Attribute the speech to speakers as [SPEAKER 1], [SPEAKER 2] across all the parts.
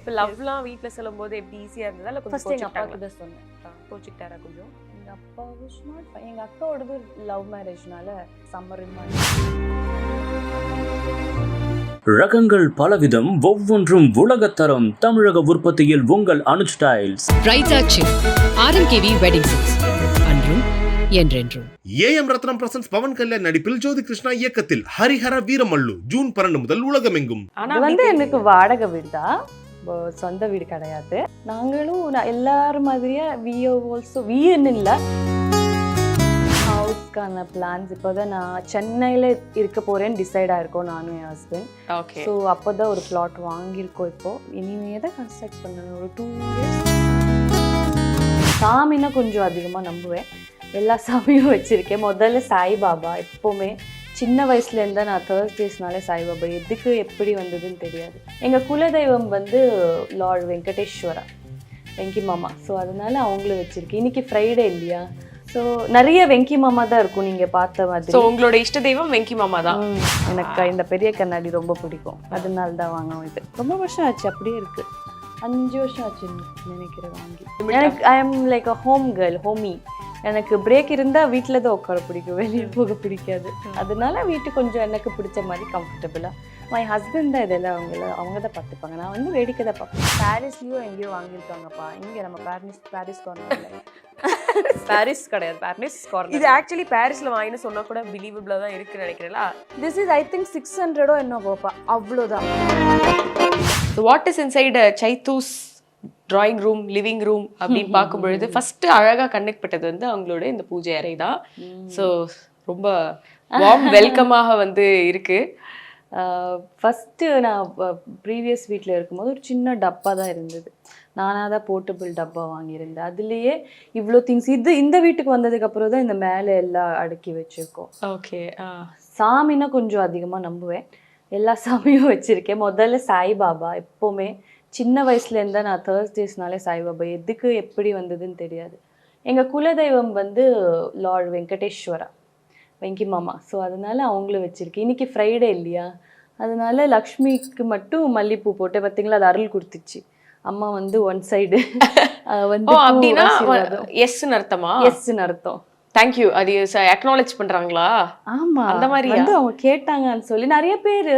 [SPEAKER 1] இப்போ லவ்லாம் வீட்டில் சொல்லும்போது எப்படி ஈஸியாக இருந்ததா இல்லை கொஞ்சம்
[SPEAKER 2] ஃபர்ஸ்ட் எங்கள் அப்பாவுக்கு தான் சொன்னேன்.
[SPEAKER 1] கோச்சிக்கிட்டாரா கொஞ்சம்?
[SPEAKER 2] எங்கள் அப்பா நாட் எங்கள் அக்காவோடது லவ் மேரேஜ்னால சம்மர்
[SPEAKER 3] ரகங்கள் பலவிதம், ஒவ்வொன்றும் உலகத்தரம். தமிழக உற்பத்தியில் உங்கள் அனுஜ் ஸ்டைல்ஸ்.
[SPEAKER 4] ரைட்டாச்சி ஆர்எம்கேவி வெட்டிங் சில்க்ஸ் அன்றும் என்றென்றும்.
[SPEAKER 5] ஏஎம் ரத்னம் பிரசன்ஸ் பவன் கல்யாண் நடிப்பில் ஜோதி கிருஷ்ணா இயக்கத்தில் ஹரிஹர வீரமல்லு ஜூன் 12 முதல் உலகமெங்கும்.
[SPEAKER 2] அது வந்து எனக்கு வாடகை வீடு தான், சொந்த வீடு கிடையாது. நாங்களும் எல்லாரும் மாதிரியே வீன்னு இல்லை, ஹவுஸ்க்கான பிளான்ஸ் இப்போதான் நான் சென்னையில் இருக்க போறேன்னு டிசைட் ஆயிருக்கோம் நானும் என் ஹஸ்பண்ட்.
[SPEAKER 1] ஓகே.
[SPEAKER 2] ஸோ அப்போதான் ஒரு பிளாட் வாங்கியிருக்கோம். இப்போ இனிமே தான் கன்ஸ்ட்ரக்ட் பண்ணணும். ஒரு 2 years. சாமின்னா கொஞ்சம் அதிகமாக நம்புவேன். எல்லா சாமியும் வச்சுருக்கேன். முதல்ல சாய்பாபா. எப்போவுமே சின்ன வயசுலேருந்து நான் தேர்ஸ்டேஸ்னாலே சாய்பாபா எதுக்கு எப்படி வந்ததுன்னு தெரியாது. எங்கள் குலதெய்வம் வந்து லார்ட் வெங்கடேஸ்வரா, வெங்கி மாமா. ஸோ அதனால அவங்களும் வச்சுருக்கேன். இன்னைக்கு ஃப்ரைடே இல்லையா, ஸோ நிறைய வெங்கி மாமா தான் இருக்கும் நீங்கள் பார்த்த மாதிரி.
[SPEAKER 1] ஸோ உங்களோட இஷ்ட தெய்வம் வெங்கி மாமா தான்.
[SPEAKER 2] எனக்கு இந்த பெரிய கண்ணாடி ரொம்ப பிடிக்கும், அதனால தான் வாங்குவோம். இது ரொம்ப வருஷம் ஆச்சு, அப்படியே இருக்குது. 5 வருஷம் ஆச்சு நினைக்கிறேன் வாங்கி. எனக்கு I am like a home girl, homie. எனக்கு பிரேக் இருந்தால் வீட்டில் தான் உட்கார பிடிக்கும், வெளியே போக பிடிக்காது. அதனால வீட்டு கொஞ்சம் எனக்கு பிடிச்ச மாதிரி கம்ஃபர்டபுளாக. மை ஹஸ்பண்ட் தான் இதெல்லாம் அவங்க தான் பார்த்துப்பாங்க. நான் வந்து வேடிக்கை தான் பார்ப்பேன். பாரிஸ்லேயும் எங்கேயோ வாங்கியிருக்காங்கப்பா. இங்கே நம்ம பாரிஸ் கார்னர் பாரிஸ் கிடையாது, பாரிஸ் கார்னர்.
[SPEAKER 1] இது ஆக்சுவலி பாரிஸ்ல வாங்கினு சொன்னா கூட பிலீவபிளா தான் இருக்குன்னு நினைக்கிறேன்ல.
[SPEAKER 2] திஸ் இஸ் ஐ திங்க் 600 என்ன போப்பா, அவ்வளோதான்.
[SPEAKER 1] வாட் இஸ் இன்சைட் சைத்தூஸ் டிராயிங் ரூம், லிவிங் ரூம் அப்படின்னு பார்க்கும்பொழுது ஃபர்ஸ்ட் அழகாக கனெக்ட் பட்டது வந்து அவங்களோட இந்த பூஜை அறை தான். ஸோ ரொம்ப வார்ம் வெல்கமாக வந்து இருக்கு.
[SPEAKER 2] ஃபஸ்ட்டு நான் ப்ரீவியஸ் வீட்டில் இருக்கும்போது ஒரு சின்ன டப்பா தான் இருந்தது. நானாக தான் போர்ட்டபிள் டப்பா வாங்கியிருந்தேன். அதுலேயே இவ்வளோ திங்ஸ். இந்த வீட்டுக்கு வந்ததுக்கப்புறம் தான் இந்த மேலே எல்லாம் அடுக்கி வச்சுருக்கோம்.
[SPEAKER 1] ஓகே.
[SPEAKER 2] சாமின்னா கொஞ்சம் அதிகமாக நம்புவேன். எல்லா சாமியும் வச்சுருக்கேன். முதல்ல சாய்பாபா. எப்போவுமே சின்ன வயசுலேருந்து நான் தேர்ஸ்டேஸ்னாலே சாய்பாபா எதுக்கு எப்படி வந்ததுன்னு தெரியாது. எங்கள் குலதெய்வம் வந்து லார்ட் வெங்கடேஸ்வரா, வெங்கி மாமா. ஸோ அதனால அவங்களும் வச்சுருக்கேன். இன்னைக்கு ஃப்ரைடே இல்லையா, அதனால லக்ஷ்மிக்கு மட்டும் மல்லிப்பூ போட்டு பார்த்தீங்களா, அது அருள் கொடுத்துச்சு. அம்மா வந்து ஒன் சைடு வந்து
[SPEAKER 1] அப்படின்னா எஸ்ன்னு அர்த்தமா?
[SPEAKER 2] எஸ்ன்னு அர்த்தம்.
[SPEAKER 1] தேங்க்யூ. அது அக்னாலேஜ் பண்றாங்களா?
[SPEAKER 2] ஆமா,
[SPEAKER 1] அந்த மாதிரி
[SPEAKER 2] வந்து அவங்க கேட்டாங்கன்னு சொல்லி நிறைய பேர்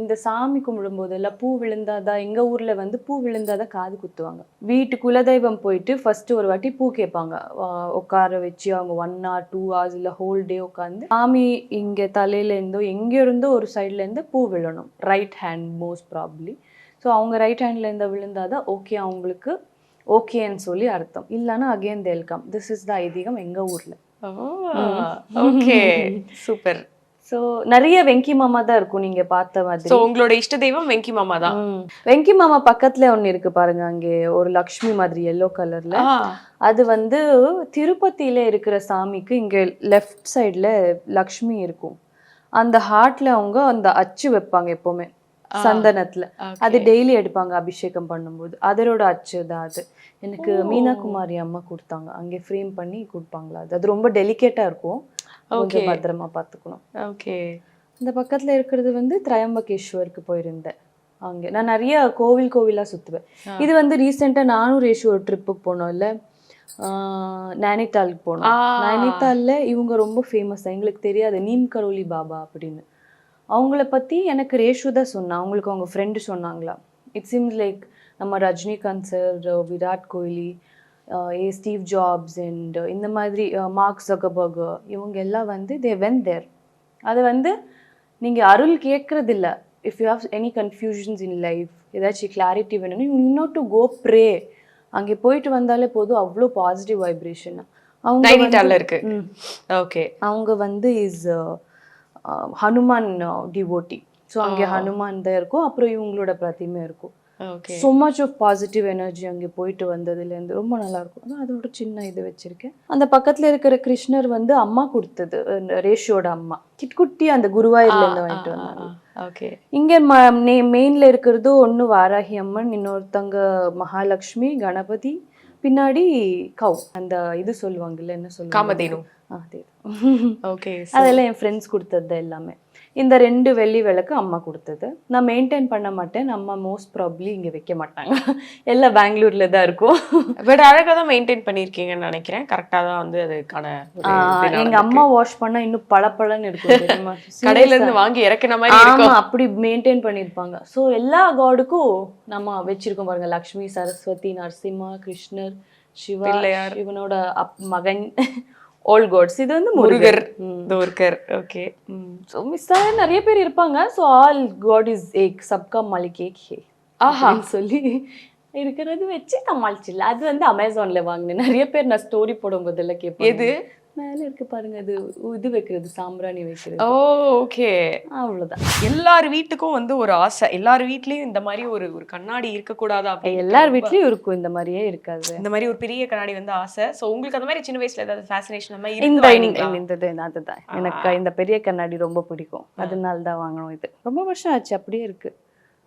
[SPEAKER 2] இந்த சாமி கும்பிடும் போது எல்லாம் பூ விழுந்தாதான், எங்க ஊர்ல வந்து பூ விழுந்தாதான் காது குத்துவாங்க. வீட்டு குலதெய்வம் போயிட்டு ஃபர்ஸ்ட் ஒரு வாட்டி பூ கேட்பாங்க. உட்கார வச்சு அவங்க 1 hour 2 hours இல்ல ஹோல் டே உட்காந்து சாமி இங்க தலையில இருந்தோ எங்க இருந்தோ ஒரு சைட்ல இருந்து பூ விழணும். Right hand most probably. So அவங்க ரைட் ஹேண்ட்ல இருந்து விழுந்தாதான் ஓகே, அவங்களுக்கு ஓகேன்னு சொல்லி அர்த்தம். இல்லைன்னா அகேன் தேல் கம். திஸ் இஸ் த ஐதீகம் எங்க ஊர்ல.
[SPEAKER 1] Okay, super.
[SPEAKER 2] ஸோ நிறைய வெங்கி மாமா தான் இருக்கும் நீங்க பார்த்த மாதிரி.
[SPEAKER 1] ஸோ உங்களோட இஷ்ட தெய்வம் வெங்கி மாமா தான்.
[SPEAKER 2] வெங்கி மாமா பக்கத்துல ஒன்னு இருக்கு பாருங்க, அங்கே ஒரு லக்ஷ்மி மாதிரி எல்லோ கலர்ல. அது வந்து திருப்பதியில இருக்கிற சாமிக்கு இங்க லெஃப்ட் சைட்ல லக்ஷ்மி இருக்கும். அந்த ஹார்ட்ல அவங்க அந்த அச்சு வைப்பாங்க எப்பவுமே சந்தனத்துல. அது டெய்லி எடுப்பாங்க அபிஷேகம் பண்ணும்போது. அதோட அச்சு தான் அது. எனக்கு மீனா குமாரி அம்மா கொடுத்தாங்க, அங்கே ஃப்ரேம் பண்ணி கொடுப்பாங்களா. அது ரொம்ப டெலிகேட்டா இருக்கும், கொஞ்சம் பத்திரமா பார்த்துக்கணும்.
[SPEAKER 1] ஓகே.
[SPEAKER 2] இந்த பக்கத்துல இருக்கிறது வந்து திரையம்பகேஸ்வருக்கு போயிருந்தேன். அங்கே நான் நிறைய கோவிலா சுத்துவேன். இது வந்து ரீசெண்டா நானும் ரேஷு ஒரு ட்ரிப்புக்கு போனோம் இல்ல, நைனிதாலுக்கு போனோம். நைனிதால்ல இவங்க ரொம்ப ஃபேமஸ், எங்களுக்கு தெரியாது, நீம் கரோலி பாபா அப்படின்னு. அவங்கள பற்றி எனக்கு ரேஷு தான் சொன்னான். அவங்களுக்கு அவங்க ஃப்ரெண்டு சொன்னாங்களா. இட் சீம்ஸ் லைக் நம்ம Rajinikanth sir, Virat Kohli, Steve jobs and இந்த மாதிரி மார்க் ஜக்கர்பர்க் இவங்க எல்லாம் வந்து தே வென்ட் தேர். அது வந்து நீங்கள் அருள் கேட்குறதில்ல. If you have any confusions in life, ஏதாச்சும் கிளாரிட்டி வேணும்னு you need not to go pray. அங்கே போயிட்டு வந்தாலே போதும், அவ்வளோ பாசிட்டிவ் வைப்ரேஷன். அவங்க
[SPEAKER 1] இருக்கு. ஓகே.
[SPEAKER 2] அவங்க வந்து இஸ் ஹனுமான் டிவோட்டி. ஸோ அங்கே ஹனுமான் தான் இருக்கும், அப்புறம் இவங்களோட பிரதிமை இருக்கும். so much of positive energy அங்கே போயிட்டு வந்ததுலேருந்து ரொம்ப நல்லா இருக்கும். அதோட சின்ன இது வச்சிருக்கேன். அந்த பக்கத்துல இருக்கிற கிருஷ்ணர் வந்து அம்மா கொடுத்தது, ரேஷோட அம்மா கிட்குட்டி, அந்த குருவாயூர்ல இருந்து வாங்கிட்டு வந்தாங்க.
[SPEAKER 1] ஓகே.
[SPEAKER 2] இங்க மெயின்ல இருக்கிறது ஒன்று வாராகி அம்மன், இன்னொருத்தங்க மகாலட்சுமி, கணபதி, பின்னாடி கவ், அந்த இது சொல்லுவாங்கல்ல, என்ன சொல்லுவாங்க,
[SPEAKER 1] காமதேனு.
[SPEAKER 2] அதெல்லாம் என் ஃப்ரெண்ட்ஸ் கொடுத்தது எல்லாமே. இந்த 2 வெள்ளி விளக்கு அம்மா கொடுத்தது. நான் மெயின்டைன் பண்ண மாட்டேன். அம்மா மோஸ்ட் ப்ராபப்ளி இங்கே வைக்க மாட்டாங்க. எல்லாம் பெங்களூர்ல தான் இருக்கும்.
[SPEAKER 1] பட் அழகாக தான் மெயின்டைன் பண்ணியிருக்கீங்கன்னு நினைக்கிறேன். கரெக்டாக தான் வந்து அதுக்கான
[SPEAKER 2] எங்க அம்மா வாஷ் பண்ணா இன்னும் பளபளன்னு இருக்கும் தெரியுமா?
[SPEAKER 1] கடையில இருந்து வாங்கி இறக்குன மாதிரி
[SPEAKER 2] ஆமா,
[SPEAKER 1] இருக்கும்.
[SPEAKER 2] அப்படி மெயின்டைன் பண்ணிருப்பாங்க. ஸோ எல்லா காடுக்கும் நம்ம வச்சிருக்கோம் பாருங்க. லக்ஷ்மி, சரஸ்வதி, நரசிம்மா, கிருஷ்ணர், சிவா,
[SPEAKER 1] பிள்ளையார்,
[SPEAKER 2] இவனோட மகன், ஓல்ட் காட்ஸ். இது வந்து
[SPEAKER 1] முருகர், துர்கர். ஓகே.
[SPEAKER 2] ஸோ மிஸ் நிறைய பேர் இருப்பாங்க. ஸோ ஆல் காட் இஸ் ஏக், சப்கா மாலிக் ஏக் ஹே அப்படின்னு சொல்லி இருக்கிறது வச்சு சமாளிச்சிடல. அது வந்து அமேசான்ல வாங்கினேன். நிறைய பேர் நான் ஸ்டோரி போடும்போதெல்லாம் கேட்பேன்.
[SPEAKER 1] எது
[SPEAKER 2] மேல இருக்கு பாருங்க, அது இது வைக்கிறது, சாம்பிராணி வைக்கிறது.
[SPEAKER 1] ஓகே,
[SPEAKER 2] அவ்வளவுதான்.
[SPEAKER 1] எல்லார் வீட்டுக்கும் வந்து ஒரு ஆசை, எல்லார் வீட்லயும் இந்த மாதிரி ஒரு ஒரு கண்ணாடி இருக்கக்கூடாதா அப்படி?
[SPEAKER 2] எல்லார் வீட்லயும் இருக்கும், இந்த மாதிரியே இருக்காது.
[SPEAKER 1] இந்த மாதிரி ஒரு பெரிய கண்ணாடி வந்து ஆசை. சோ உங்களுக்கு அந்த மாதிரி சின்ன வயசுல ஏதாவது ஃபேசினேஷன் அந்த மாதிரி
[SPEAKER 2] அதுதான் எனக்கு இந்த பெரிய கண்ணாடி ரொம்ப பிடிக்கும். அதனால தான் வாங்கணும். இது ரொம்ப வருஷம் ஆச்சு, அப்படியே இருக்கு.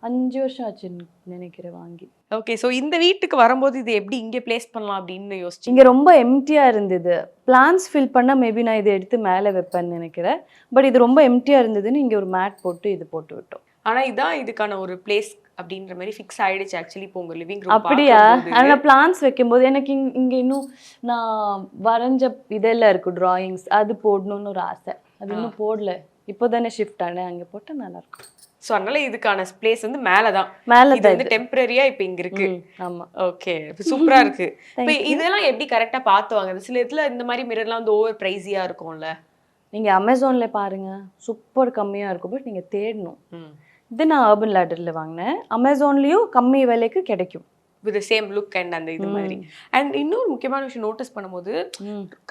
[SPEAKER 2] 5 வருஷம் ஆச்சுன்னு நினைக்கிறேன் வாங்கி.
[SPEAKER 1] ஓகே. ஸோ இந்த வீட்டுக்கு வரும்போது இது எப்படி இங்கே பிளேஸ் பண்ணலாம் அப்படின்னு யோசிச்சு?
[SPEAKER 2] இங்கே ரொம்ப எம்டியா இருந்தது. பிளான்ஸ் ஃபில் பண்ண மேபி நான் இதை எடுத்து மேலே வைப்பேன்னு நினைக்கிறேன். பட் இது ரொம்ப எம்டியா இருந்ததுன்னு இங்கே ஒரு மேட் போட்டு இது போட்டு விட்டோம்.
[SPEAKER 1] ஆனா இதான் இதுக்கான ஒரு பிளேஸ் அப்படின்ற மாதிரி ஃபிக்ஸ் ஆயிடுச்சு ஆக்சுவலி. இப்போ உங்க லிவிங் ரூம்
[SPEAKER 2] அப்படியா? ஆனால் பிளான்ஸ் வைக்கும்போது எனக்கு இங்கே இன்னும் நான் வரைஞ்ச இதெல்லாம் இருக்கு, டிராயிங்ஸ், அது போடணும்னு ஒரு ஆசை. அது இன்னும் போடல. இப்போ தானே ஷிஃப்ட் ஆனேன், அங்கே போட்டால் நல்லா இருக்கும்.
[SPEAKER 1] ஸோ அதனால இதுக்கான பிளேஸ் வந்து மேலதான். இது வந்து டெம்பரரியா இப்போ இங்க இருக்கு.
[SPEAKER 2] ஆமா.
[SPEAKER 1] ஓகே, சூப்பரா இருக்கு. இப்போ இதெல்லாம் எப்படி கரெக்டா பார்த்து வாங்குறது? சில இதுல இந்த மாதிரி மிரர்லாம் வந்து ஓவர் பிரைஸியா இருக்கும்ல.
[SPEAKER 2] நீங்க அமேசான்ல பாருங்க, சூப்பர் கம்மியா இருக்கும். பட் நீங்க தேடணும். இது நான் அர்பன் லேடர்ல வாங்கினேன். அமேசான்லயும் கம்மி விலைக்கு கிடைக்கும்.
[SPEAKER 1] வித் சேம் லுக் அண்ட் அந்த இது மாதிரி. அண்ட் இன்னொரு முக்கியமான விஷயம் நோட்டீஸ் பண்ணும்போது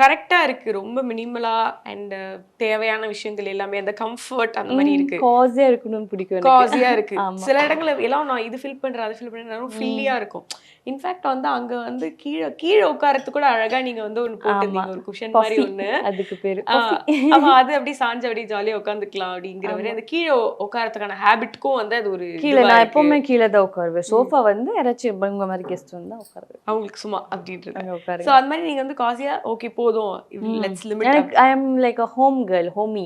[SPEAKER 1] கரெக்டா இருக்கு, ரொம்ப மினிமலா அண்ட் தேவையான விஷயங்கள் எல்லாமே அந்த கம்ஃபர்ட் அந்த மாதிரி இருக்கு.
[SPEAKER 2] காஸியா இருக்கணும்னு பிடிக்கும்.
[SPEAKER 1] காஸியா இருக்கு. சில இடங்கள்ல எல்லாம் நான் இது ஃபில் பண்றேன், அது ஃபில் பண்றேன், ஃபில்லியா இருக்கும். இன்ஃபேக்ட் வந்து அங்க வந்து கீழே உட்காரத்து கூட அழகா நீங்க வந்து ஒண்ணு போட்டுருந்தீங்க, ஒரு குஷன் மாதிரி ஒண்ணு.
[SPEAKER 2] அதுக்கு பேரு
[SPEAKER 1] ஆமா, அது அப்படி சாஞ்சு அப்படி ஜாலியா உட்காந்துக்கலாம் அப்படிங்கிற மாதிரி. அந்த கீழே உட்காரத்துக்கான ஹேபிட்க்கும் வந்து அது ஒரு
[SPEAKER 2] கீழே. நான் எப்பவுமே கீழே தான் உட்காருவேன். சோஃபா வந்து யாராச்சும் உங்க மாதிரி கெஸ்ட் வந்தா உட்காருவேன்,
[SPEAKER 1] அவங்களுக்கு சும்மா அப்படின்றது.
[SPEAKER 2] உட்காரு.
[SPEAKER 1] சோ அந்த மாதிரி நீங்க வந்து காசியா ஓகே போதும், லெட்ஸ் லிமிட்.
[SPEAKER 2] எனக்கு I am like a home girl, homie.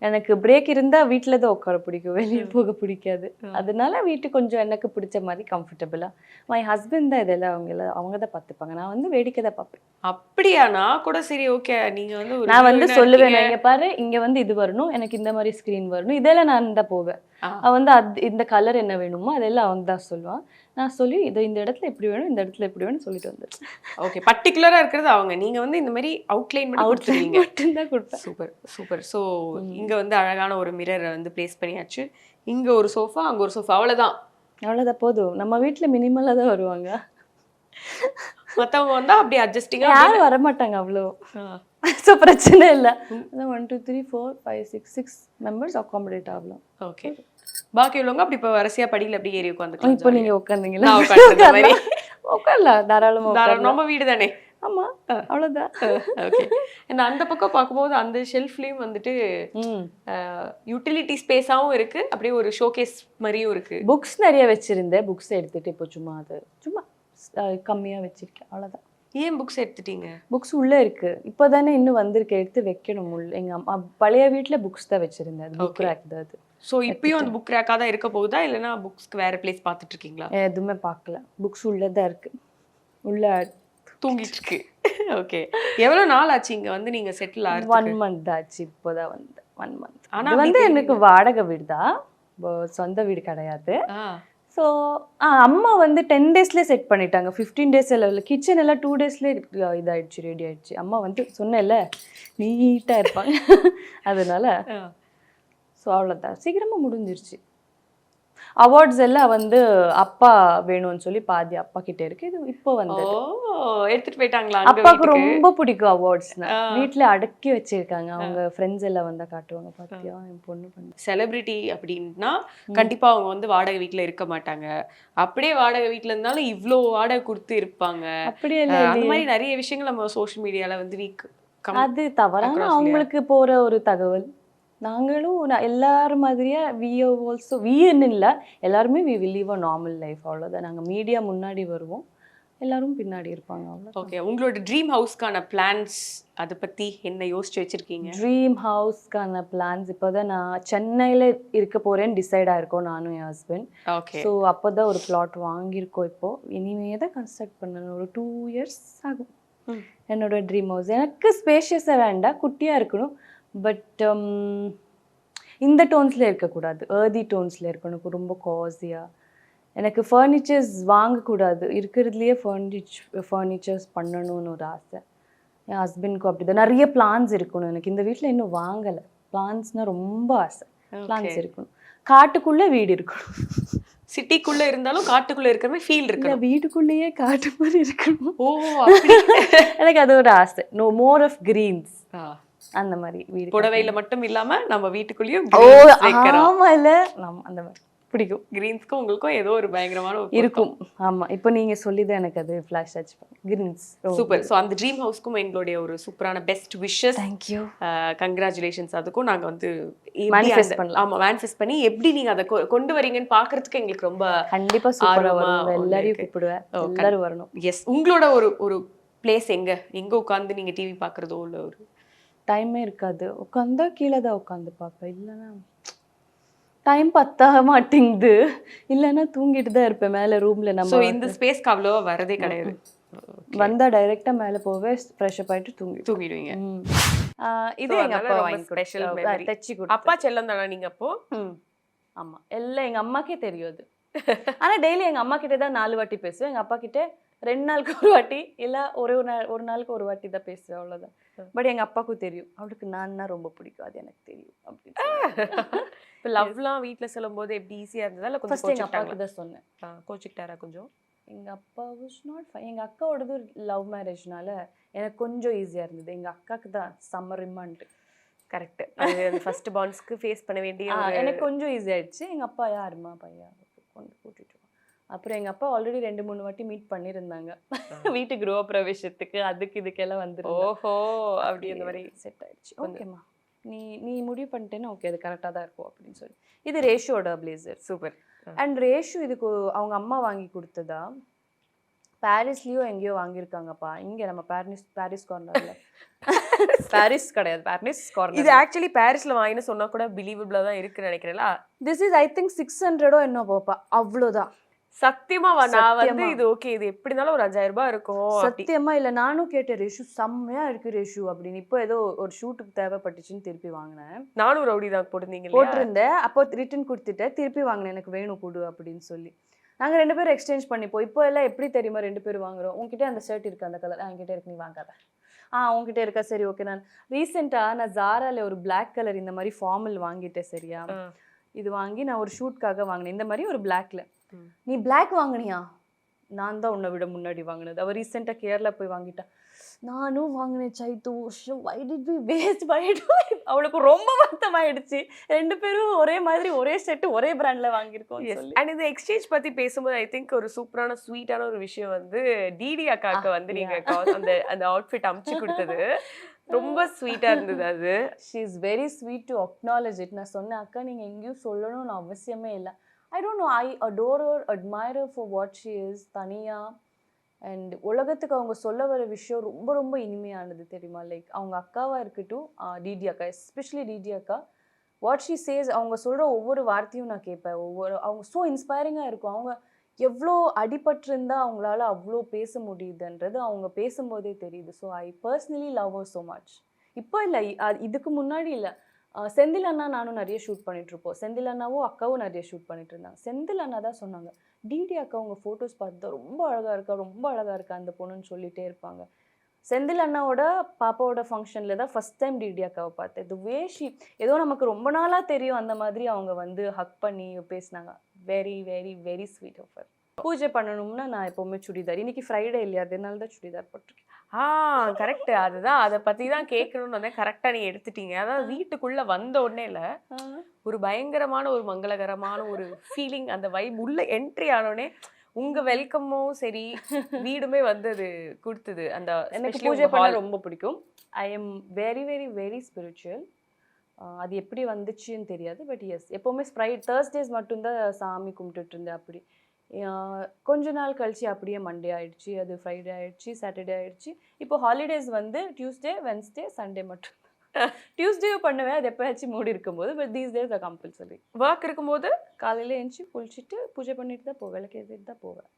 [SPEAKER 2] எனக்கு பிரேக் இருந்தா வீட்டில தான் உட்கார பிடிக்கும், வெளியே போக பிடிக்காது. அதனால வீட்டு கொஞ்சம் எனக்கு பிடிச்ச மாதிரி கம்ஃபர்டபுளா. மை ஹஸ்பண்ட் தான் இதெல்லாம் அவங்க தான் பார்த்துப்பாங்க. நான் வந்து வேடிக்கை தான் பார்ப்பேன்.
[SPEAKER 1] அப்படியா? நான் கூட சரி ஓகே, நீங்க வந்து
[SPEAKER 2] நான் வந்து சொல்லுவேன், இங்க பாரு, இங்க வந்து இது வரணும், எனக்கு இந்த மாதிரி ஸ்கிரீன் வரணும், இதெல்லாம் நான் தான் போவேன். அவன் வந்து இந்த கலர் என்ன வேணுமோ அதெல்லாம் அவன் தான் சொல்லுவான். நான் சொல்லி இந்த இடத்துல எப்படி வேணும், இந்த இடத்துல எப்படி வேணும் சொல்லிட்டு வந்துடுறேன்.
[SPEAKER 1] ஓகே, பர்டிகுலரா இருக்கிறது அவங்க. நீங்க வந்து இந்த மாதிரி அவுட்லைன்
[SPEAKER 2] மட்டும் தான் கொடுப்பேன்.
[SPEAKER 1] Super super. ஸோ இங்க வந்து அழகான ஒரு மிரர் வந்து பிளேஸ் பண்ணியாச்சு. இங்க ஒரு சோஃபா, அங்க ஒரு சோஃபா, அவ்வளவுதான்
[SPEAKER 2] போதும். நம்ம வீட்டுல மினிமலா தான் வருவாங்க.
[SPEAKER 1] மத்தவங்க வந்தா அப்படி அட்ஜஸ்டிங்கா
[SPEAKER 2] யாரும் வரமாட்டாங்க அவ்வளோ. ஸோ பிரச்சனை இல்லை. 1 2 3 4 5 6 மெம்பர்ஸ் அகாமடேட் ஆகலாம்.
[SPEAKER 1] ஓகே. பாக்கி உள்ளவங்க அப்படி இப்போ வரிசையா படியில அப்படி ஏறி உட்காந்துக்கலாம்.
[SPEAKER 2] இப்போ நீங்க உட்காந்தீங்களா? உட்காரலாம் தாராளமா.
[SPEAKER 1] நம்ம வீடு தானே.
[SPEAKER 2] ஆமா, அவ்வளவுதான்.
[SPEAKER 1] ஓகே. அந்த பக்கம் பார்க்கும்போது அந்த ஷெல்ஃப்லயும் வந்துட்டு யூட்டிலிட்டி ஸ்பேஸாவும் இருக்கு, அப்படியே ஒரு ஷோகேஸ் மாதிரியும் இருக்கு.
[SPEAKER 2] புக்ஸ் நிறைய வச்சிருந்தேன். புக்ஸ் எடுத்துட்டு இப்போ சும்மா கம்மியா வச்சிருக்கேன், அவ்வளவுதான்.
[SPEAKER 1] ஏன் புக்ஸ் எடுத்துட்டீங்க?
[SPEAKER 2] புக்ஸ் உள்ள இருக்கு, இப்போதானே இன்னும் வந்திருக்கு, எடுத்து வைக்கணும். எங்க அம்மா பழைய வீட்டுல புக்ஸ் தான் வச்சிருந்தேன். புக் ரேக் தான் அது. ஸோ
[SPEAKER 1] இப்பயும் அந்த புக் ரேக்காக தான் இருக்க போகுதா, இல்லைன்னா புக்ஸ்க்கு வேற பிளேஸ் பார்த்துட்டு இருக்கீங்களா?
[SPEAKER 2] எதுவுமே பார்க்கல, புக்ஸ் உள்ளதான் இருக்கு, உள்ள
[SPEAKER 1] தூங்கிட்டு இருக்கு. ஓகே. எவ்வளவு நாள் ஆச்சு இங்க வந்து நீங்க செட்டில் ஆகுது?
[SPEAKER 2] 1 month ஆச்சு. இப்போதான் வந்து 1 month. ஆனா வந்து எனக்கு வாடகை வீடு தான், சொந்த வீடு கிடையாது. ஸோ அம்மா வந்து 10 daysலேயே செட் பண்ணிட்டாங்க. 15 days இல்லை, கிச்சன் எல்லாம் 2 daysலேயே இதாயிடுச்சு, ரெடி ஆயிடுச்சு. அம்மா வந்து சொன்னேன்ல நீட்டாக இருப்பாங்க, அதனால. ஸோ அவ்வளோதான், சீக்கிரமாக முடிஞ்சிருச்சு. அவார்ட்ஸ் எல்லாம் வந்து அப்பா வேணும்னு சொல்லி பாதி அப்பா கிட்ட இருக்கு. இது இப்போ வந்து
[SPEAKER 1] எடுத்துட்டு போயிட்டாங்களா?
[SPEAKER 2] அப்பாவுக்கு ரொம்ப பிடிக்கும் அவார்ட்ஸ்னா, வீட்டுல அடக்கி வச்சிருக்காங்க. அவங்க ஃப்ரெண்ட்ஸ் எல்லாம் வந்தா காட்டுவாங்க, பாத்தியா என் பொண்ணு பண்ணி.
[SPEAKER 1] செலிபிரிட்டி அப்படின்னா கண்டிப்பா அவங்க வந்து வாடகை வீட்டுல இருக்க மாட்டாங்க. அப்படியே வாடகை வீட்டுல இருந்தாலும் இவ்ளோ வாடகை கொடுத்து இருப்பாங்க. அப்படியே அந்த மாதிரி நிறைய விஷயங்கள் நம்ம சோஷியல் மீடியால வந்து
[SPEAKER 2] அது தவறான அவங்களுக்கு போற ஒரு தகவல். நாங்களும் எல்லாரும் மாதிரியா வின்னு இல்லை, எல்லாருமே we will leave a normal life, அவ்வளோதான். நாங்கள் மீடியா முன்னாடி வருவோம், எல்லாரும் பின்னாடி இருப்பாங்க. அவ்வளோ
[SPEAKER 1] ஓகே, உங்களோட ட்ரீம் ஹவுஸ்க்கான பிளான்ஸ் அதை பத்தி என்ன யோசிச்சு வச்சிருக்கீங்க?
[SPEAKER 2] ட்ரீம் ஹவுஸ்க்கான பிளான்ஸ் இப்போ தான் நான் சென்னையில் இருக்க போகிறேன்னு டிசைட் ஆயிருக்கோம் நானும் என் ஹஸ்பண்ட்.
[SPEAKER 1] ஓகே,
[SPEAKER 2] ஸோ அப்போ தான் ஒரு பிளாட் வாங்கியிருக்கோம். இப்போது இனிமே தான் கன்ஸ்ட்ரக்ட் பண்ணணும். ஒரு 2 years ஆகும். என்னோட ட்ரீம் ஹவுஸ் எனக்கு ஸ்பேஷியஸாக வேண்டாம், குட்டியாக இருக்கணும். பட் இந்த டோன்ஸில் இருக்கக்கூடாது, ஏர்தி டோன்ஸில் இருக்கணும், ரொம்ப காஸியாக. எனக்கு ஃபர்னிச்சர்ஸ் வாங்கக்கூடாது, இருக்கிறதுலையே ஃபர்னிச்சர்ஸ் பண்ணணும்னு ஒரு ஆசை. என் ஹஸ்பண்டுக்கும் அப்படி தான். நிறைய பிளான்ஸ் இருக்கணும் எனக்கு. இந்த வீட்டில் இன்னும் வாங்கலை. பிளான்ஸ்னால் ரொம்ப ஆசை. பிளான்ஸ் இருக்கணும். காட்டுக்குள்ளே வீடு இருக்கணும்.
[SPEAKER 1] சிட்டிக்குள்ள இருந்தாலும் காட்டுக்குள்ள இருக்கிற மாதிரி ஃபீல்
[SPEAKER 2] இல்லை,
[SPEAKER 1] இருக்கு.
[SPEAKER 2] வீட்டுக்குள்ளேயே காட்டு மாதிரி இருக்கணும்.
[SPEAKER 1] ஓ, அப்படி.
[SPEAKER 2] எனக்கு அது ஒரு ஆசை. நோ மோர் ஆஃப் கிரீன்ஸ், அந்த மாதிரி வீடு.
[SPEAKER 1] புடவையில மட்டும் இல்லாம நம்ம வீட்டுக்குள்ளேயும்
[SPEAKER 2] ஓ ஆமா, இல்லை அந்த மாதிரி பிடிக்கும்.
[SPEAKER 1] கிரீன்ஸ்க்கும் உங்களுக்கும் ஏதோ ஒரு பயங்கரமான ஒரு
[SPEAKER 2] இருக்கும். ஆமா, இப்போ நீங்க சொல்லிதான் எனக்கு அது ஃபிளாஷ் ஆச்சு. Greens
[SPEAKER 1] super. ஸோ அந்த ட்ரீம் ஹவுஸ்க்கும் எங்களுடைய ஒரு சூப்பரான பெஸ்ட் விஷஸ்.
[SPEAKER 2] Thank you,
[SPEAKER 1] congratulations. அதுக்கும் நாங்க வந்து
[SPEAKER 2] மேனிஃபெஸ்ட் பண்ணலாம்.
[SPEAKER 1] ஆமா, மேனிஃபெஸ்ட் பண்ணி எப்படி நீங்க அதை கொண்டு வரீங்கன்னு பாக்குறதுக்கு எங்களுக்கு ரொம்ப
[SPEAKER 2] கண்டிப்பா சூப்பரா
[SPEAKER 1] ஆர்வமா
[SPEAKER 2] வரும். எல்லாரையும் கூப்பிடுவேன், எல்லாரும் வரணும்.
[SPEAKER 1] எஸ். உங்களோட ஒரு பிளேஸ் எங்க உட்காந்து நீங்க டிவி பாக்குறதோ இல்ல ஒரு
[SPEAKER 2] டைமே இருக்காது. உட்காந்தா கீழே தான் உட்காந்து பார்ப்பேன். இல்லைன்னா டைம் பத்தாக மாட்டேங்குது. இல்லைன்னா தூங்கிட்டு தான் இருப்பேன் மேலே ரூம்ல. நம்ம
[SPEAKER 1] இந்த ஸ்பேஸ்க்கு அவ்வளோவா வரதே கிடையாது.
[SPEAKER 2] வந்தா டைரெக்டா மேலே போவேன், ஃப்ரெஷ் அப் ஆயிட்டு தூங்கிடுவீங்க. இது எங்க அப்பா வாங்கி
[SPEAKER 1] ஸ்பெஷல்
[SPEAKER 2] தச்சு கொடுத்து.
[SPEAKER 1] அப்பா செல்லம் தானே நீங்க அப்போ?
[SPEAKER 2] ஆமா, எல்லாம் எங்க அம்மாக்கே தெரியும் அது. ஆனா டெய்லி எங்க அம்மா கிட்ட தான் 4 வாட்டி பேசுவேன். எங்க அப்பா கிட்ட 2 நாளுக்கு ஒரு வாட்டி, இல்ல ஒரு நாளுக்கு ஒரு வாட்டி தான் பேசுவேன், அவ்வளவுதான். பட் எங்க அப்பாவுக்கும் தெரியும், அவளுக்கு நான் ரொம்ப பிடிக்கும், அது எனக்கு தெரியும் அப்படின்னு.
[SPEAKER 1] இப்போ லவ்லாம் வீட்டில் சொல்லும் போது எப்படி ஈஸியாக இருந்ததா இல்லை கொஞ்சம்?
[SPEAKER 2] ஃபர்ஸ்ட் எங்க அப்பாவுக்கு தான் சொன்னேன்.
[SPEAKER 1] கோச்சிக்கிட்டாரா கொஞ்சம்?
[SPEAKER 2] எங்க அப்பா வாஸ் நாட் ஃபைன். எங்க அக்காவோடது லவ் மேரேஜ்னால எனக்கு கொஞ்சம் ஈஸியா இருந்தது. எங்க அக்காவுக்கு தான் சம்மர் ரிமாண்ட்.
[SPEAKER 1] கரெக்ட். அது ஃபர்ஸ்ட் பாண்ட்ஸ்க்கு ஃபேஸ் பண்ண வேண்டிய
[SPEAKER 2] எனக்கு கொஞ்சம் ஈஸி ஆயிடுச்சு. எங்க அப்பா யாருமா பையா கொண்டு கூட்டிட்டு. அப்புறம் எங்க அப்பா ஆல்ரெடி 2-3 வாட்டி மீட் பண்ணியிருந்தாங்க வீட்டு கிரோ பிரவேசத்துக்கு, அதுக்கு இதுக்கெல்லாம் வந்து.
[SPEAKER 1] ஓஹோ, அப்படி அந்த மாதிரி
[SPEAKER 2] செட் ஆயிடுச்சு. ஓகேம்மா, நீ முடிவு பண்ணிட்டேன்னா ஓகே, அது கரெக்டாக தான் இருக்கும் அப்படின்னு சொல்லி. இது ரேஷுவோட பிளேசர்.
[SPEAKER 1] சூப்பர்.
[SPEAKER 2] அண்ட் ரேஷு இதுக்கு அவங்க அம்மா வாங்கி கொடுத்ததா, பாரிஸ்லயோ எங்கேயோ வாங்கியிருக்காங்கப்பா. இங்கே நம்ம பாரிஸ் கார்னர்ல. பாரிஸ் கிடையாது, பாரிஸ் கார்னர்.
[SPEAKER 1] இது ஆக்சுவலி பாரிஸ்ல வாங்கினு சொன்னா கூட பிலீவபிளா தான் இருக்குன்னு நினைக்கிறேன்ல.
[SPEAKER 2] திஸ் இஸ் ஐ திங்க் 600 என்ன போப்பா, அவ்வளோதான்.
[SPEAKER 1] சத்தியமா நான் வந்து இது ஓகே, இது எப்படி இருந்தாலும் ஒரு 5000 ரூபாய் இருக்கும்.
[SPEAKER 2] சத்தியமா இல்ல, நானும் கேட்டேன் ரேஷு செம்மையா இருக்கு ரேஷு அப்படின்னு. இப்போ ஏதோ ஒரு ஷூட்டுக்கு தேவைப்பட்டுச்சுன்னு திருப்பி வாங்கினேன்.
[SPEAKER 1] நானும் ரவுடி தான்
[SPEAKER 2] போட்டிருந்தேன். அப்போ ரிட்டர்ன் கொடுத்துட்டேன், திருப்பி வாங்கினேன், எனக்கு வேணும் கொடு அப்படின்னு சொல்லி. நாங்க 2 பேரும் எக்ஸ்சேஞ்ச் பண்ணிப்போம். இப்போ எல்லாம் எப்படி தெரியுமா 2 பேரும் வாங்குறோம். உங்ககிட்ட அந்த ஷர்ட் இருக்கு, அந்த கலர் என்கிட்ட இருக்கு, நீ வாங்காத. உங்ககிட்ட இருக்கா, சரி ஓகே. நான் ரீசெண்டா நான் ஜாரால ஒரு பிளாக் கலர் இந்த மாதிரி ஃபார்மல் வாங்கிட்டேன். சரியா, இது வாங்கி நான் ஒரு ஷூட்காக வாங்கினேன், இந்த மாதிரி ஒரு பிளாக்ல. நீ பிளாக் வாங்கினியா? நான் தான் உன்னை விட முன்னாடி வாங்கினது. அவ ரீசெண்டா கேரளா போய் வாங்கிட்டா. நானும் வாங்கினேன் சைத்து. why did we waste? அவளுக்கு ரொம்ப வருத்தம் ஆயிடுச்சு. 2 பேரும் ஒரே மாதிரி ஒரே செட் ஒரே பிராண்ட்ல வாங்கியிருக்கோம்.
[SPEAKER 1] அண்ட் இந்த எக்ஸ்சேஞ்ச் பத்தி பேசும்போது ஐ திங்க் ஒரு சூப்பரான ஸ்வீட்டான ஒரு விஷயம் வந்து டிடி அக்காக்கு வந்து நீங்க அந்த அவுட்ஃபிட் அமுச்சு கொடுத்தது ரொம்ப ஸ்வீட்டா இருந்தது. அது
[SPEAKER 2] she is very sweet to acknowledge it. நான் சொன்னேன், அக்கா நீங்க எங்கேயும் சொல்லணும்னு அவசியமே இல்லை. I don't know, I adore her, admire her for what she is. தனியா அண்ட் உலகத்துக்கு அவங்க சொல்ல வர விஷயம் ரொம்ப ரொம்ப இனிமையானது தெரியுமா. லைக் அவங்க அக்காவா இருக்கட்டும், டிடி அக்கா, எஸ்பெஷலி டிடி அக்கா, வாட் ஷி சேஸ், அவங்க சொல்கிற ஒவ்வொரு வார்த்தையும் நான் கேட்பேன். அவங்க ஸோ இன்ஸ்பைரிங்காக இருக்கும். அவங்க எவ்வளோ அடிபட்டிருந்தா அவங்களால அவ்வளோ பேச முடியுதுன்றது அவங்க பேசும்போதே தெரியுது. So I personally love her so much. இப்போ இல்லை, இதுக்கு முன்னாடி இல்லை. செந்தில் அண்ணா நானும் நிறைய ஷூட் பண்ணிட்டு இருப்போம். செந்தில் அண்ணாவும் அக்காவும் நிறைய ஷூட் பண்ணிட்டு இருந்தாங்க. செந்தில் அண்ணா தான் சொன்னாங்க, டிடி அக்கா உங்க ஃபோட்டோஸ் பார்த்து ரொம்ப அழகா இருக்கா, ரொம்ப அழகா இருக்கா அந்த பொண்ணுன்னு சொல்லிட்டே இருப்பாங்க. செந்தில் அண்ணாவோட பாப்பாவோட ஃபங்க்ஷன்ல தான் ஃபர்ஸ்ட் டைம் டிடி அக்காவை பார்த்தேன். தி வே ஷி, ஏதோ நமக்கு ரொம்ப நாளா தெரியும் அந்த மாதிரி அவங்க வந்து ஹக் பண்ணி பேசினாங்க. Very very very sweet of her. பூஜை பண்ணணும்னா நான் எப்பவுமே சுடிதார். இன்னைக்கு ஃப்ரைடே இல்லையா, அதனால தான் சுடிதார் போட்டிருக்கேன்.
[SPEAKER 1] கரெக்ட். அதுதான் அதை பத்தி தான் கேட்கணும்னு வந்தேன். கரெக்டா நீங்க எடுத்துட்டீங்க. அதாவது வீட்டுக்குள்ள வந்த உடனே ஒரு பயங்கரமான ஒரு மங்களகரமான ஒரு ஃபீலிங், அந்த வைப் உள்ள என்ட்ரி ஆனோடனே உங்க வெல்கமும் சரி வீடுமே வந்து அது கொடுத்தது. அந்த
[SPEAKER 2] எனக்கு பூஜை பண்ண ரொம்ப பிடிக்கும். I am very very very spiritual. அது எப்படி வந்துச்சுன்னு தெரியாது, பட் எஸ் எப்போவுமே தேர்ஸ்டேஸ் மட்டும்தான் சாமி கும்பிட்டுட்டு இருந்தேன். அப்படி கொஞ்ச நாள் கழிச்சு அப்படியே மண்டே ஆயிடுச்சு, அது ஃப்ரைடே ஆயிடுச்சு, சாட்டர்டே ஆயிடுச்சு. இப்போ ஹாலிடேஸ் வந்து டியூஸ்டே, வென்ஸ்டே, சண்டே மட்டும். டியூஸ்டேயும் பண்ணுவேன், அது எப்போயாச்சும் மூடி இருக்கும்போது. But these days are compulsory.
[SPEAKER 1] Work இருக்கும்போது
[SPEAKER 2] காலையில் எழுந்துச்சி குளிச்சுட்டு பூஜை பண்ணிட்டு தான் போவேன், விளக்கு ஏற்றிட்டு தான் போவேன்.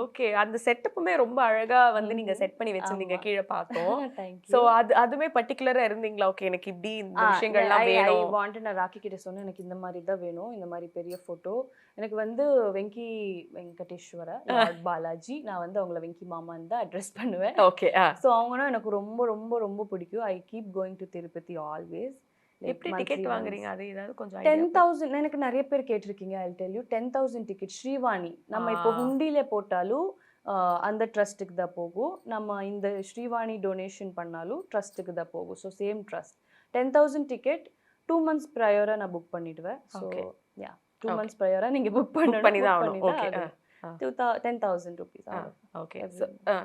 [SPEAKER 1] ஓகே. அந்த செட்டப்புமே ரொம்ப அழகா வந்து நீங்க செட் பண்ணி வச்சிருந்தீங்க, கீழே பார்த்தோம்.
[SPEAKER 2] தேங்க்யூ.
[SPEAKER 1] சோ அதுமே பர்டிகுலரா இருந்தீங்களா? ஓகே, எனக்கு இப்படி இந்த விஷயங்கள்லாம்
[SPEAKER 2] ஐ
[SPEAKER 1] வேணும்.
[SPEAKER 2] வாண்ட், நான் ராக்கி கிட்ட சொன்னேன் எனக்கு இந்த மாதிரி தான் வேணும், இந்த மாதிரி பெரிய ஃபோட்டோ. எனக்கு வந்து வெங்கடேஸ்வர லார்ட் பாலாஜி, நான் வந்து அவங்கள வெங்கி மாமான்னு தான் அட்ரஸ் பண்ணுவேன்.
[SPEAKER 1] ஓகே.
[SPEAKER 2] ஸோ அவங்கன்னா எனக்கு ரொம்ப ரொம்ப ரொம்ப பிடிக்கும். I keep going to Tirupati always.
[SPEAKER 1] எப்படி டிக்கெட் வாங்குறீங்க? அது ஏதாவது கொஞ்சம்
[SPEAKER 2] 10,000 எனக்கு நிறைய பேர் கேட்டிருக்கீங்க. I tell you 10,000 ticket. Srivani நம்ம இப்போ ஹுண்டியில போட்டாலும் அந்த ட்ரஸ்ட்டுக்கு தான் போகும். நம்ம இந்த ஸ்ரீவாணி டொனேஷன் பண்ணாலும் ட்ரஸ்ட்டுக்கு தான் போகும். So same trust. 10,000 ticket 2 months ப்ரையராக நான் புக் பண்ணிடுவேன். ஸோ யா 2 months ப்ரையராக நீங்கள் புக்
[SPEAKER 1] பண்ணி தான் ஆகணும். Okay.
[SPEAKER 2] 10,000 rupees.
[SPEAKER 1] Okay.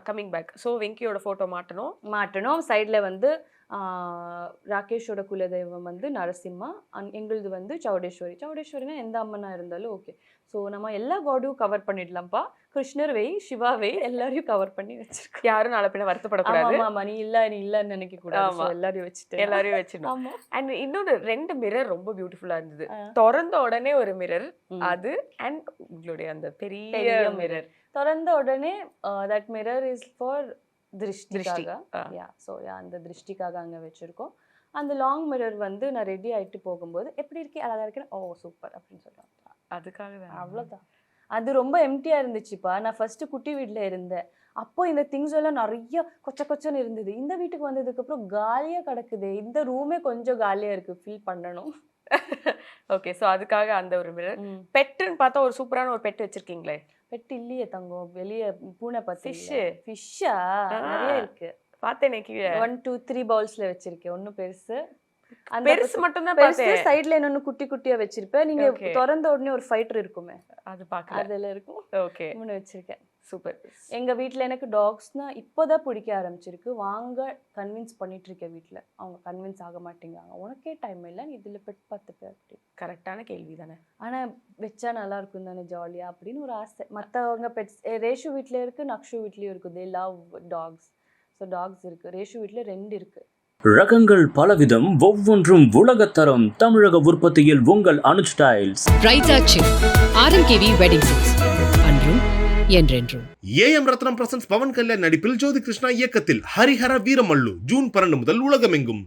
[SPEAKER 1] Coming back. So வெங்கியோட ஃபோட்டோ
[SPEAKER 2] மாட்டணும். சைடில் வந்து ராகேஷோட குலதெய்வம் வந்து நரசிம்மா, எங்களுது வந்து சௌடேஸ்வரி. சௌடேஸ்வரினா எந்த அம்மனா இருந்தாலும் ஓகே. ஸோ நம்ம எல்லா காடையும் கவர் பண்ணிடலாம்ப்பா. கிருஷ்ணர் வை, சிவா வை, எல்லாரையும் கவர் பண்ணி வச்சிருக்கோம்.
[SPEAKER 1] யாரும் நாளை பின்ன வருத்தப்படக்கூடாது.
[SPEAKER 2] ஆமா, நீ இல்லைன்னு நினைக்க கூடாது. எல்லாரையும்
[SPEAKER 1] வச்சிடணும்.
[SPEAKER 2] ஆமா.
[SPEAKER 1] அண்ட் இன்னொரு 2 மிரர் ரொம்ப பியூட்டிஃபுல்லா இருந்தது. திறந்த உடனே ஒரு மிரர், அது அண்ட் உங்களுடைய அந்த பெரிய மிரர்.
[SPEAKER 2] திறந்த உடனே தட் மிரர் இஸ் ஃபார் திருஷ்டிக்காக. அந்த திருஷ்டிக்காக அங்கே வச்சிருக்கோம். அந்த லாங் மிரர் வந்து நான் ரெடி ஆகிட்டு போகும்போது எப்படி இருக்கே அழகா இருக்கேன், ஓ சூப்பர் அப்படின்னு சொல்லுவாங்க.
[SPEAKER 1] அதுக்காக
[SPEAKER 2] அவ்வளோதான். அது ரொம்ப எம்டியாக இருந்துச்சுப்பா. நான் ஃபர்ஸ்ட் குட்டி வீட்டில் இருந்தேன். அப்போ இந்த திங்ஸ் எல்லாம் நிறைய கொச்சன்னு இருந்தது. இந்த வீட்டுக்கு வந்ததுக்கப்புறம் காலியாக கிடக்குது. இந்த ரூமே கொஞ்சம் காலியாக இருக்குது, ஃபீல் பண்ணணும்.
[SPEAKER 1] ஓகே. ஸோ அதுக்காக அந்த ஒரு மிரர். பெட்டுன்னு பார்த்தா ஒரு சூப்பரான ஒரு பெட் வச்சிருக்கீங்களே?
[SPEAKER 2] பெட் இல்லையே தங்கம், வெளியே பூனை பார்த்து. ஃபிஷ்ஷா நிறைய இருக்கு.
[SPEAKER 1] பார்த்தேனே கீழே
[SPEAKER 2] 1 2 3 பவுல்ஸ்ல வச்சிருக்கேன். ஒன்னும் பெருசு, அந்த
[SPEAKER 1] பெருசு மட்டும் தான்
[SPEAKER 2] பெருசு. சைடுல இன்னொன்னு குட்டி குட்டியா வச்சிருப்பேன். நீங்க திறந்த உடனே ஒரு ஃபைட்டர் இருக்குமே,
[SPEAKER 1] அது பார்க்க
[SPEAKER 2] அதுல இருக்கும்.
[SPEAKER 1] ஓகே,
[SPEAKER 2] இன்னொன்னு வச்சிருக்கேன்.
[SPEAKER 1] சூப்பர்.
[SPEAKER 2] எங்க வீட்ல எனக்கு டாக்ஸ்னா இப்போதான் பிடிக்க ஆரம்பிச்சிருக்கு. வாங்க கன்வின்ஸ் பண்ணிட்டு இருக்கேன் வீட்ல. அவங்க கன்வின்ஸ் ஆக மாட்டேங்கிறாங்க. உனக்கே டைம் இல்லை, நீ இதுல பெட் பார்த்துப்ப. அப்படி கரெக்டான கேள்வி தானே. ஆனா வச்சா நல்லா இருக்கும் தானே, ஜாலியா அப்படின்னு ஒரு ஆசை. மற்றவங்க பெட்ஸ் ரேஷு வீட்ல இருக்கு, நக்ஷு வீட்லயும் இருக்கு. They love dogs. So dogs இருக்கு. ரேஷு வீட்ல 2 இருக்கு.
[SPEAKER 3] ரகங்கள் பலவிதம், ஒவ்வொன்றும் உலகத்தரம். தமிழக உற்பத்தியில் உங்கள் அனுஜ் ஸ்டைல்ஸ்.
[SPEAKER 4] பிரைட்டா சில் ஆர்எம்கேவி வெட்டிங் சில்க்ஸ். அன்றும் என்றென்றும்.
[SPEAKER 5] ஏஎம் ரத்னம் பிரசன்ஸ் பவன் கல்யாண் நடிப்பில் ஜோதி கிருஷ்ணா இயக்கத்தில் ஹரிஹர வீரமல்லு ஜூன் 12 முதல் உலகமெங்கும்.